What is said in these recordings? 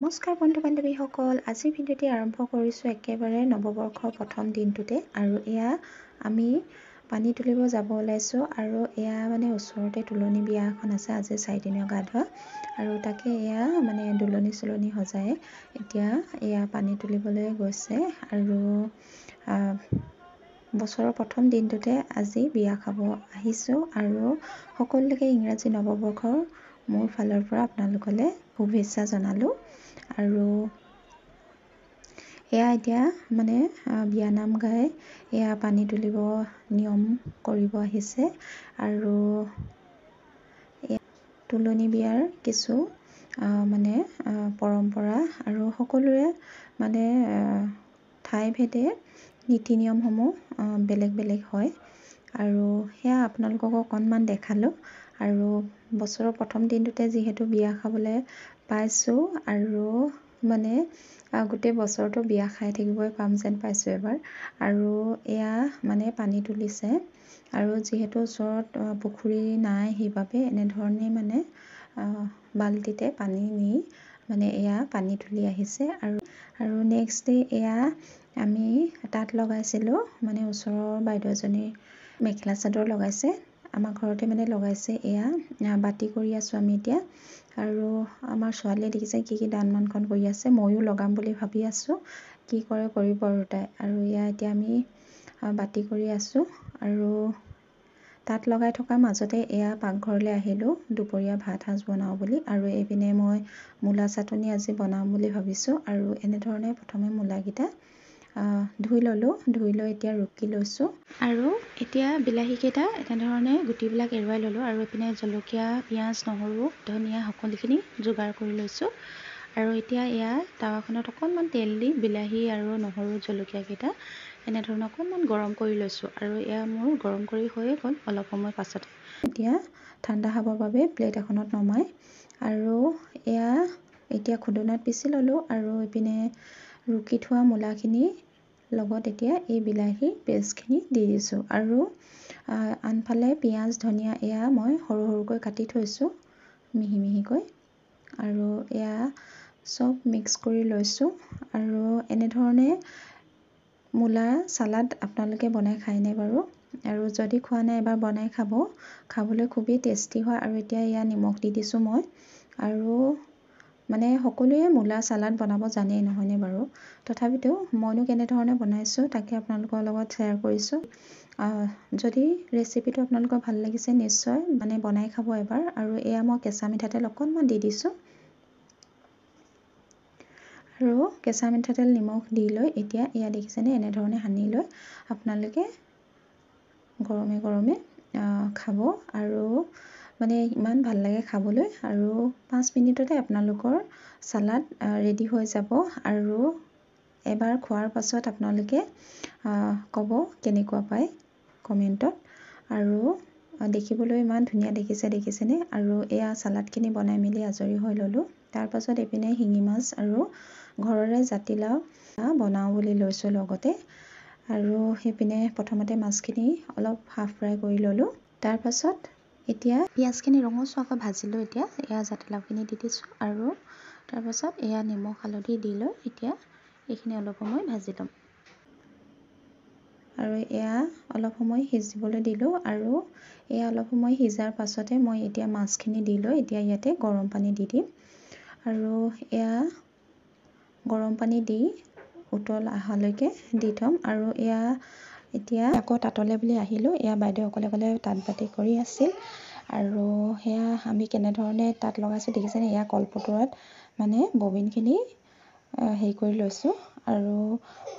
নমস্কাৰ বন্ধু বান্ধৱীসকল, আজিৰ ভিডিঅ'টি আৰম্ভ কৰিছোঁ একেবাৰে নৱবৰ্ষৰ প্ৰথম দিনটোতে। আৰু এয়া আমি পানী তুলিব যাব ওলাইছোঁ। আৰু এয়া মানে ওচৰতে তুলনি বিয়া এখন আছে, আজি 4দিনীয়া গা ধোৱা। আৰু তাকে এয়া মানে দুলনি চুলনি সজাই এতিয়া এয়া পানী তুলিবলৈ গৈছে। আৰু বছৰৰ প্ৰথম দিনটোতে আজি বিয়া খাব আহিছোঁ। আৰু সকলোকে ইংৰাজী নৱবৰ্ষৰ মোৰ ফালৰ পৰা আপোনালোকলৈ শুভেচ্ছা জনালোঁ। আৰু এয়া এতিয়া মানে বিয়ানাম গাই এয়া পানী তুলিব নিয়ম কৰিব আহিছে। আৰু তুলনি বিয়াৰ কিছু মানে পৰম্পৰা আৰু সকলোৰে মানে ঠাইভেদে নীতি নিয়মসমূহ বেলেগ বেলেগ হয়। আৰু সেয়া আপোনালোকক অকণমান দেখালোঁ। আৰু বছৰৰ প্ৰথম দিনটোতে যিহেতু বিয়া খাবলৈ পাইছোঁ, আৰু মানে গোটেই বছৰটো বিয়া খাই থাকিবই পাম যেন পাইছোঁ এবাৰ। আৰু এয়া মানে পানী তুলিছে, আৰু যিহেতু ওচৰত পুখুৰী নাই সেইবাবে এনেধৰণে মানে বাল্টিতে পানী নি মানে এয়া পানী তুলি আহিছে। আৰু নেক্সট ডে এয়া আমি তাঁত লগাইছিলোঁ, মানে ওচৰৰ বাইদেউ এজনীৰ মেখেলা চাদৰ লগাইছে, আমাৰ ঘৰতে মানে লগাইছে। এয়া বাতি কৰি আছোঁ আমি এতিয়া। আৰু আমাৰ ছোৱালীয়ে দেখিছে কি দান মানখন কৰি আছে, ময়ো লগাম বুলি ভাবি আছোঁ, কি কৰে কৰিব আৰু তাই। আৰু এয়া এতিয়া আমি বাতি কৰি আছোঁ। আৰু তাঁত লগাই থকাৰ মাজতে এয়া পাকঘৰলৈ আহিলোঁ দুপৰীয়া ভাত সাজ বনাওঁ বুলি। আৰু এইপিনে মই মূলা চাটনি আজি বনাওঁ বুলি ভাবিছোঁ। আৰু এনেধৰণে প্ৰথমে মূলাকেইটা ধুই ল'লোঁ, ধুই লৈ এতিয়া ৰুকি লৈছোঁ। আৰু এতিয়া বিলাহীকেইটা এনেধৰণে গুটিবিলাক এৰুৱাই ল'লোঁ। আৰু এইপিনে জলকীয়া, পিঁয়াজ, নহৰু, ধনিয়া সকলোখিনি যোগাৰ কৰি লৈছোঁ। আৰু এতিয়া এয়া টাৱাখনত অকণমান তেল দি বিলাহী আৰু নহৰু জলকীয়াকেইটা এনেধৰণে অকণমান গৰম কৰি লৈছোঁ। আৰু এয়া মোৰ গৰম কৰি হৈয়ে গ'ল অলপ সময় পাছতে। এতিয়া ঠাণ্ডা হ'বৰ বাবে প্লেট এখনত নমাই আৰু এয়া এতিয়া খুন্দনাত পিচি ল'লোঁ। আৰু এইপিনে ৰুকি থোৱা মূলাখিনি লগত এতিয়া এই বিলাহীৰ পেষ্টখিনি দি দিছোঁ। আৰু আনফালে পিঁয়াজ, ধনিয়া এয়া মই সৰু সৰুকৈ কাটি থৈছোঁ মিহি মিহিকৈ। আৰু এয়া চব মিক্স কৰি লৈছোঁ। আৰু এনেধৰণে মূলা চালাড আপোনালোকে বনাই খায়নে বাৰু? আৰু যদি খোৱা নাই এবাৰ বনাই খাব, খাবলৈ খুবেই টেষ্টি হয়। আৰু এতিয়া এয়া নিমখ দি দিছোঁ মই। আৰু মানে সকলোৱে মূলা চালাড বনাব জানেই নহয়নে বাৰু? তথাপিতো মইনো কেনেধৰণে বনাইছোঁ তাকে আপোনালোকৰ লগত শ্বেয়াৰ কৰিছোঁ। যদি ৰেচিপিটো আপোনালোকৰ ভাল লাগিছে নিশ্চয় মানে বনাই খাব এবাৰ। আৰু এয়া মই কেঁচা মিঠাতেল অকণমান দি দিছোঁ। আৰু কেঁচা মিঠাতেল নিমখ দি লৈ এতিয়া এয়া দেখিছেনে এনেধৰণে সানি লৈ আপোনালোকে গৰমে গৰমে খাব। আৰু মানে ইমান ভাল লাগে খাবলৈ। আৰু 5 মিনিটতে আপোনালোকৰ চালাড ৰেডি হৈ যাব। আৰু এবাৰ খোৱাৰ পাছত আপোনালোকে ক'ব কেনেকুৱা পায় কমেণ্টত। আৰু দেখিবলৈ ইমান ধুনীয়া দেখিছেনে? আৰু এয়া চালাডখিনি বনাই মেলি আজৰি হৈ ল'লোঁ। তাৰপাছত এইপিনে শিঙি মাছ আৰু ঘৰৰে জাতিলাও বনাওঁ বুলি লৈছোঁ লগতে। আৰু সেইপিনে প্ৰথমতে মাছখিনি অলপ হাফ ফ্ৰাই কৰি ল'লোঁ। তাৰপাছত এতিয়া পিঁয়াজখিনি ৰঙচুৱাকৈ ভাজিলোঁ। এতিয়া এয়া জাতিলাওখিনি দি দিছোঁ। আৰু তাৰপাছত এয়া নিমখ হালধি দি লৈ এতিয়া এইখিনি অলপ সময় ভাজি ল'ম। আৰু এয়া অলপ সময় সিজিবলৈ দিলোঁ। আৰু এয়া অলপ সময় সিজাৰ পাছতে মই এতিয়া মাছখিনি দি লৈ এতিয়া ইয়াতে গৰম পানী দি দিম। আৰু এয়া গৰম পানী দি উতল অহালৈকে দি থ'ম। আৰু এয়া এতিয়া আকৌ তাতলৈ বুলি আহিলোঁ। এয়া বাইদেউ অকলে তাঁত বাতি কৰি আছিল। আৰু সেয়া আমি কেনেধৰণে তাঁত লগাইছোঁ দেখিছেনে? এয়া কলপতৰত মানে ববিনখিনি হেৰি কৰি লৈছোঁ। আৰু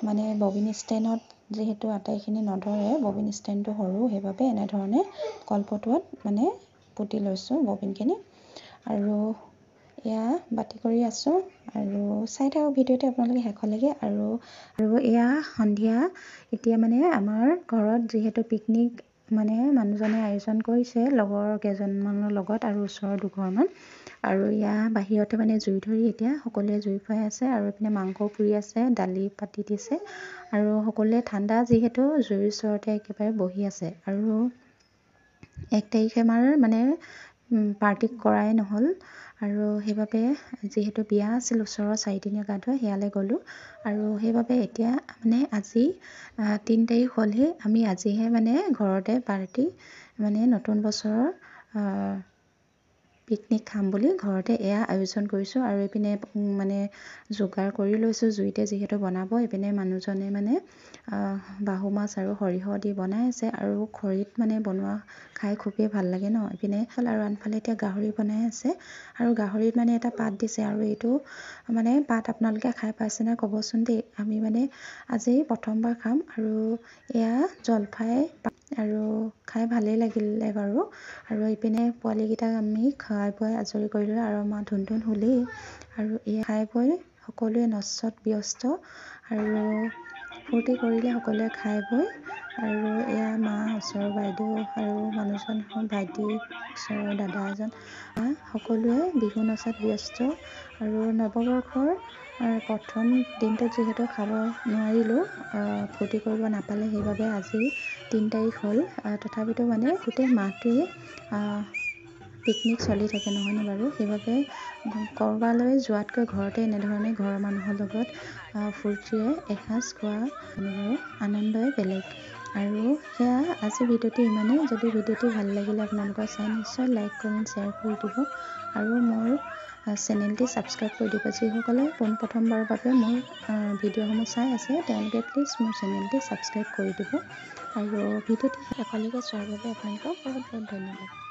মানে ববিন ষ্টেণ্ডত যিহেতু আটাইখিনি নধৰে, ববিন ষ্টেণ্ডটো সৰু, সেইবাবে এনেধৰণে কলপতৰত মানে পুতি লৈছোঁ ববিনখিনি। আৰু এয়া বাতি কৰি আছোঁ। আৰু চাই থাকক ভিডিঅ'টো আপোনালোকে শেষলৈকে। আৰু এয়া সন্ধিয়া এতিয়া মানে আমাৰ ঘৰত যিহেতু পিকনিক মানে মানুহজনে আয়োজন কৰিছে লগৰ কেইজনমানৰ লগত আৰু ওচৰৰ দুঘৰমান। আৰু এয়া বাহিৰতে মানে জুই ধৰি এতিয়া সকলোৱে জুই ফুৱাই আছে। আৰু এইপিনে মাংসও পুৰি আছে, দালি পাতি দিছে। আৰু সকলোৱে ঠাণ্ডা যিহেতু জুইৰ ওচৰতে একেবাৰে বহি আছে। আৰু 1 তাৰিখে আমাৰ মানে পাৰ্টি কৰাই নহ'ল। আৰু সেইবাবে যিহেতু বিয়া আছিল ওচৰৰ 4দিনীয়া গা ধোৱা সেয়ালৈ গ'লোঁ আৰু সেইবাবে এতিয়া মানে আজি 3 তাৰিখ হ'লহে আমি আজিহে মানে ঘৰতে পাৰ্টি মানে নতুন বছৰৰ পিকনিক খাম বুলি ঘৰতে এয়া আয়োজন কৰিছোঁ আৰু এইপিনে মানে যোগাৰ কৰি লৈছোঁ জুইতে যিহেতু বনাব এইপিনে মানুহজনে মানে বাহু মাছ আৰু সৰিয়হ দি বনাই আছে আৰু খৰিত মানে বনোৱা খাই খুবেই ভাল লাগে ন এইপিনে আৰু আনফালে এতিয়া গাহৰি বনাই আছে আৰু গাহৰিত মানে এটা পাত দিছে আৰু এইটো মানে পাত আপোনালোকে খাই পাইছেনে ক'বচোন দেই আমি মানে আজি প্ৰথমবাৰ খাম আৰু এয়া জলফাই আৰু খাই ভালেই লাগিলে বাৰু আৰু এইপিনে পোৱালীকেইটাক আমি খাই বৈ আজৰি কৰিলোঁ আৰু আমাৰ ধুন হ'লেই আৰু এই খাই বৈ সকলোৱে নচত ব্যস্ত আৰু ফূৰ্তি কৰিলে সকলোৱে খাই বৈ আৰু এয়া মা ওচৰৰ বাইদেউ আৰু মানুহজন ভাইটি ওচৰৰ দাদা এজন সকলোৱে বিহু নচাত ব্যস্ত আৰু নৱবৰ্ষৰ প্ৰথম দিনটোত যিহেতু খাব নোৱাৰিলোঁ ফূৰ্তি কৰিব নাপালে সেইবাবে আজি 3 তাৰিখ হ'ল তথাপিতো মানে গোটেই মাহটোৱে পিকনিক চলি থাকে নহয়নে বাৰু সেইবাবে ক'ৰবালৈ যোৱাতকৈ ঘৰতে এনেধৰণে ঘৰৰ মানুহৰ লগত ফূৰ্তিৰে এসাঁজ খোৱা বাৰু আনন্দই বেলেগ আৰু সেয়া আজি ভিডিঅ'টো ইমানেই যদি ভিডিঅ'টো ভাল লাগিলে আপোনালোকৰ চাই নিশ্চয় লাইক কমেণ্ট শ্বেয়াৰ কৰি দিব আৰু মোৰ চেনেলটি ছাবস্ক্ৰাইব কৰি দিব যিসকলে পোনপ্ৰথমবাৰৰ বাবে মোৰ ভিডিঅ'সমূহ চাই আছে তেওঁলোকে প্লিজ মোৰ চেনেলটি ছাবস্ক্ৰাইব কৰি দিব আৰু ভিডিঅ'টি শেষলৈকে চোৱাৰ বাবে আপোনালোকক বহুত বহুত ধন্যবাদ।